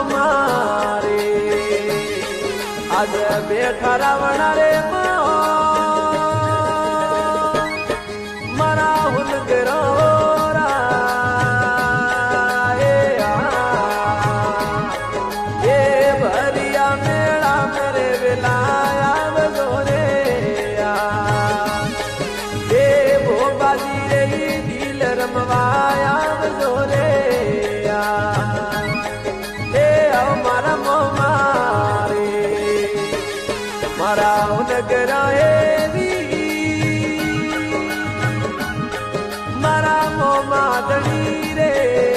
મારે આજ બેઠા રાવણ રે મારા હુનગરો ભરિયા મેળા મેરે વેલાયા વગોરે ભોબાજી રે દિલ રમવાયા વગોરે મારા નગરા એવી મારા મોમાં દણી રે